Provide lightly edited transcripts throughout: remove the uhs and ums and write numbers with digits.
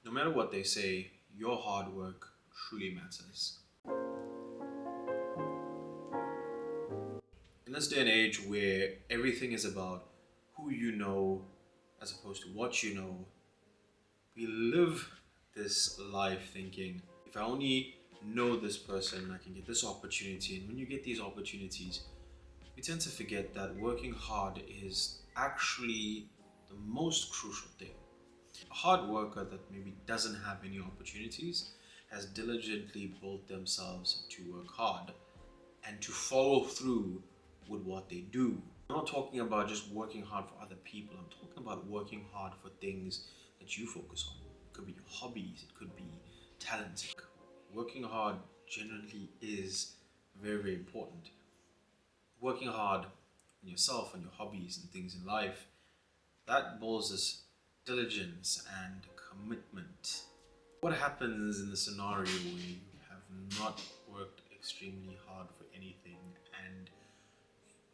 No matter what they say, your hard work truly matters. In this day and age where everything is about who you know as opposed to what you know, we live this life thinking, if I only know this person, I can get this opportunity. And when you get these opportunities, we tend to forget that working hard is actually the most crucial thing. A hard worker that maybe doesn't have any opportunities has diligently built themselves to work hard and to follow through with what they do. I'm not talking about just working hard for other people. I'm talking about working hard for things that you focus on. It could be your hobbies, it could be talents. Working hard generally is very, very important. Working hard on yourself, on your hobbies and things in life, that builds this diligence and commitment. What happens in the scenario where you have not worked extremely hard for anything and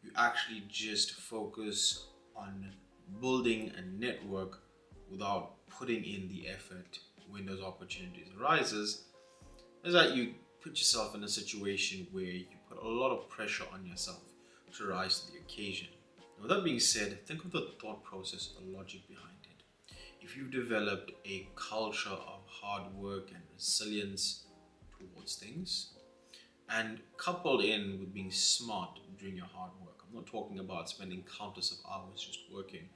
you actually just focus on building a network without putting in the effort when those opportunities arises, is that you put yourself in a situation where you put a lot of pressure on yourself to rise to the occasion. Now, with that being said, think of the thought process, the logic behind it. If you've developed a culture of hard work and resilience towards things, and coupled in with being smart during your hard work, I'm not talking about spending countless of hours just working.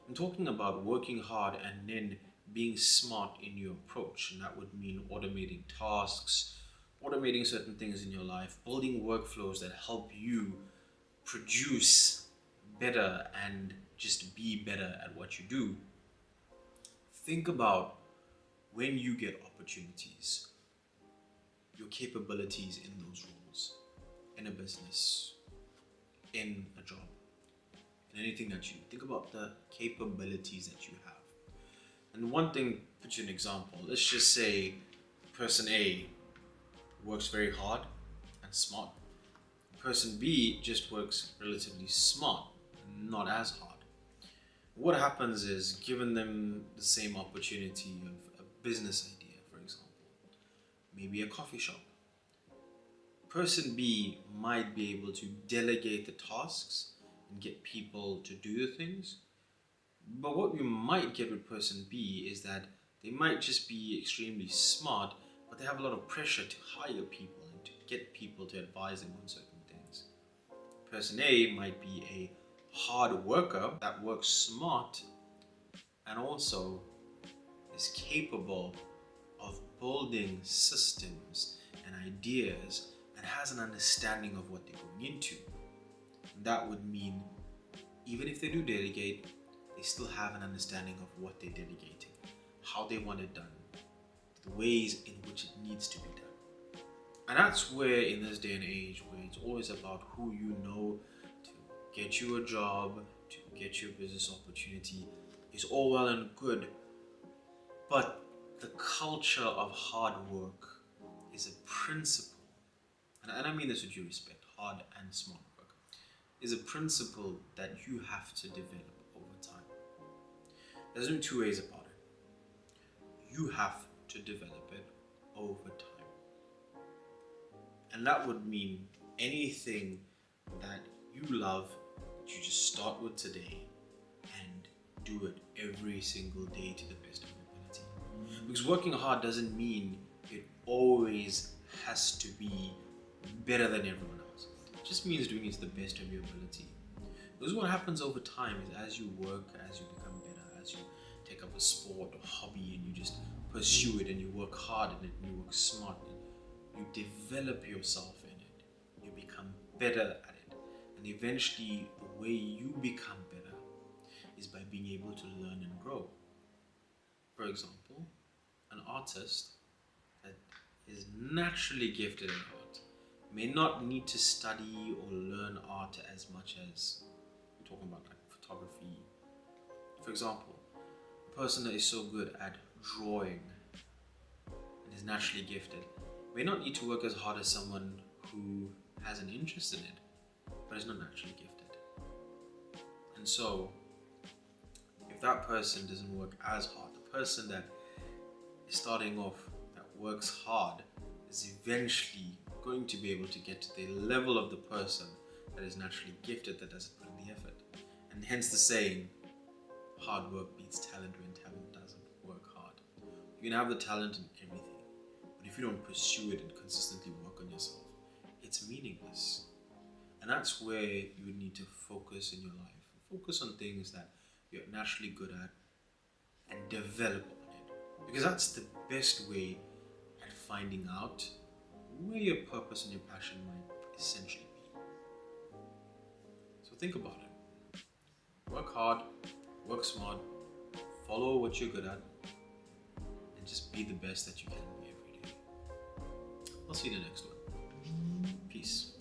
I'm talking about working hard and then being smart in your approach, and that would mean automating tasks, automating certain things in your life, building workflows that help you produce better and just be better at what you do. Think about when you get opportunities, your capabilities in those roles, in a business, in a job, in anything that you think about, the capabilities that you have. And one thing, put you an example. Let's just say person A works very hard and smart. Person B just works relatively smart and not as hard. What happens is, given them the same opportunity of a business idea, for example, maybe a coffee shop, person B might be able to delegate the tasks and get people to do the things. But what we might get with person B is that they might just be extremely smart, but they have a lot of pressure to hire people and to get people to advise them on certain things. Person A might be a hard worker that works smart and also is capable of building systems and ideas and has an understanding of what they're going into. That would mean even if they do delegate, they still have an understanding of what they're delegating, how they want it done, the ways in which it needs to be done. And that's where, in this day and age, where it's always about who you know to get you a job, to get you a business opportunity, is all well and good. But the culture of hard work is a principle, and I mean this with due respect, hard and smart work, is a principle that you have to develop over time. There's no two ways about it. You have to develop it over time. And that would mean anything that you love, that you just start with today and do it every single day to the best of your ability. Because working hard doesn't mean it always has to be better than everyone else. It just means doing it to the best of your ability. Because what happens over time is, as you work, as you become better, as you take up a sport or hobby and you just pursue it and you work hard in it and you work smart in it, you develop yourself in it, you become better at it, and eventually the way you become better is by being able to learn and grow. For example, an artist that is naturally gifted in art may not need to study or learn art as much as we're talking about like photography. For example, a person that is so good at drawing and is naturally gifted may not need to work as hard as someone who has an interest in it but is not naturally gifted. And so, if that person doesn't work as hard, the person that is starting off, that works hard, is eventually going to be able to get to the level of the person that is naturally gifted, that doesn't put in the effort. And hence the saying, hard work beats talent when talent doesn't work hard. You can have the talent in everything, but if you don't pursue it and consistently work on yourself, it's meaningless. And that's where you need to focus in your life. Focus on things that you're naturally good at and develop on it. Because that's the best way at finding out where your purpose and your passion might essentially be. So think about it. Work hard, work smart, follow what you're good at, and just be the best that you can be every day. I'll see you in the next one. Peace.